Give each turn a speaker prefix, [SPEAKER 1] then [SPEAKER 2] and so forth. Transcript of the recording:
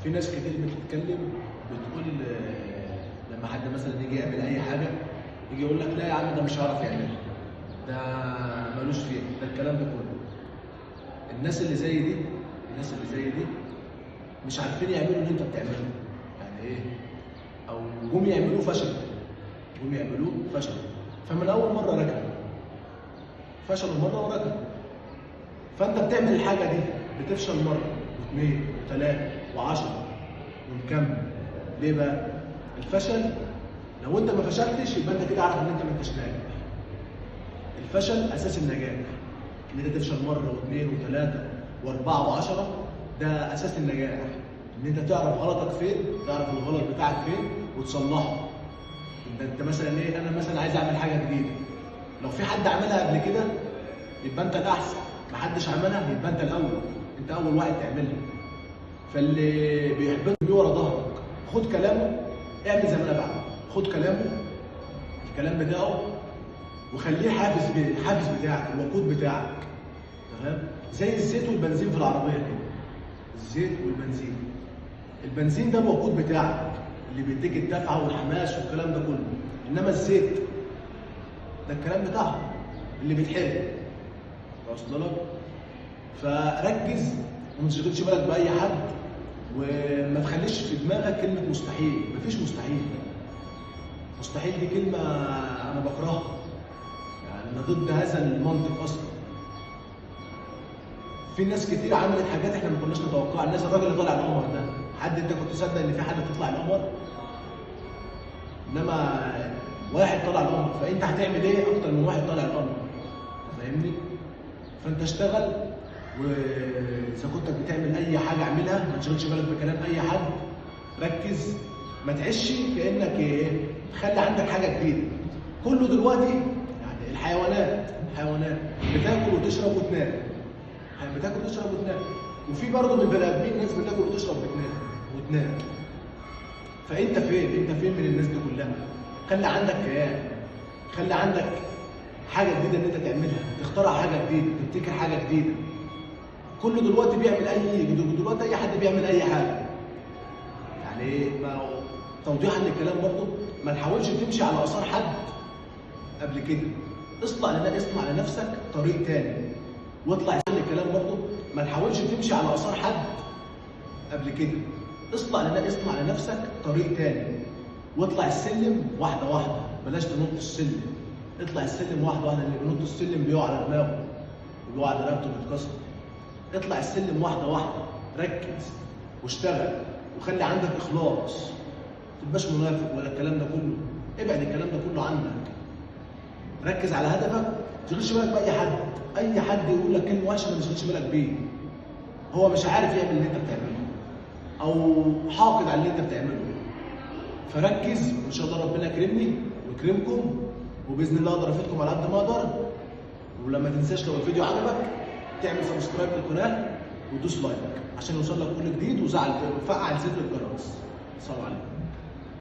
[SPEAKER 1] في ناس كتير بتتكلم بتقول لما حد مثلا يجي يعمل اي حاجه يجي يقول لك لا يا عم ده مش هيعرف يعملها، ده ملوش فيها، ده الكلام ده كله. الناس اللي زي دي مش عارفين يعملوا اللي انت بتعمله. يعني ايه؟ او جم يعملوه فشلوا، فمن اول مره ركبوا فشلوا مره وركبوا. فانت بتعمل الحاجه دي بتفشل مره واثنين وثلاثه وعشرة ونكمل. ليه بقى؟ الفشل لو انت ما فشلتش يبقى انت كده عارف ان انت ما انتش ناجح. الفشل اساس النجاح. ان انت تفشل مره واثنين وثلاثه واربعه وعشرة ده اساس النجاح. ان انت تعرف غلطك فين، تعرف الغلط بتاعك فين وتصلحه. انت مثلا ايه، انا مثلا عايز اعمل حاجه جديده، لو في حد عملها قبل كده يبقى انت الاحسن، محدش عملها يبقى انت الاول، انت اول واحد تعملها. فاللي بيحبطك بيه ورا ظهرك خد كلامه، اعمل زي ما انا بعمل، خد كلامه الكلام بتاعه وخليه حافز بتاعك، الوقود بتاعك. تمام؟ زي الزيت والبنزين في العربيه كده. الزيت والبنزين، البنزين ده الوقود بتاعك اللي بيديك الدفعه والحماس والكلام ده كله، انما الزيت ده الكلام بتاعه اللي بيتحرق. واصل لك؟ فركز وما تشغلش بالك باي حد، وما تخليش في دماغك كلمه مستحيل. مفيش مستحيل. مستحيل دي كلمه انا بكرهها، يعني انا ضد هذا المنطق اصلا. في ناس كتير عملت حاجات احنا ما كناش نتوقعها. الناس، الراجل اللي طالع القمر ده، حد انت كنت تصدق ان في حد تطلع القمر؟ انما واحد طلع القمر، فانت هتعمل ايه اكتر من واحد طالع القمر؟ فاهمني؟ فانت اشتغل، واذا كنت بتعمل اي حاجه اعملها، ما تشغلش بالك بكلام اي حد. ركز، ما تعيش كانك ايه، خلي عندك حاجه جديده. كله دلوقتي يعني الحيوانات بتاكل وتشرب وتنام. بتاكل وتشرب وتنام. وفي برضه من البني ادمين ناس بتاكل وتشرب وتنام. فانت فين؟ انت فين من الناس دي كلها؟ خلي عندك كيان، خلي عندك حاجه جديده ان انت تعملها، تخترع حاجه جديده، تبتكر حاجه جديده. كله دلوقتي بيعمل دلوقتي اي حد بيعمل اي حاجه. يعني ايه؟ توضيحا للكلام برضه، ما تحاولش تمشي على اثار حد قبل كده. اصنع لنفسك طريق تاني واطلع. الكلام برضه، ما تحاولش تمشي على اثار حد قبل كده. اصنع لنفسك طريق تاني واطلع السلم واحده واحده، بلاش تنط السلم. اطلع السلم واحده واحده، اللي بينط السلم بيقع على دماغه وبيقع على رقبته بيتكسر. اطلع السلم واحده واحده، ركز واشتغل وخلي عندك اخلاص. ما تبقاش منافق ولا الكلام ده كله، ابعد الكلام ده كله عنك. ركز على هدفك، ما تشغلش بالك باي حد. اي حد يقول لك كلمه وحشه ما تشغلش بالك بيه. هو مش عارف يعمل اللي انت بتعمله، او حاقد على اللي انت بتعمله. فركز، وان شاء الله ربنا يكرمني ويكرمكم، وباذن الله اقدر افيدكم على قد ما اقدر. ولما تنساش لو الفيديو عجبك تعمل سبسكرايب للقناه وتدوس لايك عشان يوصل لك كل جديد، وفعل زر الجرس. السلام عليكم.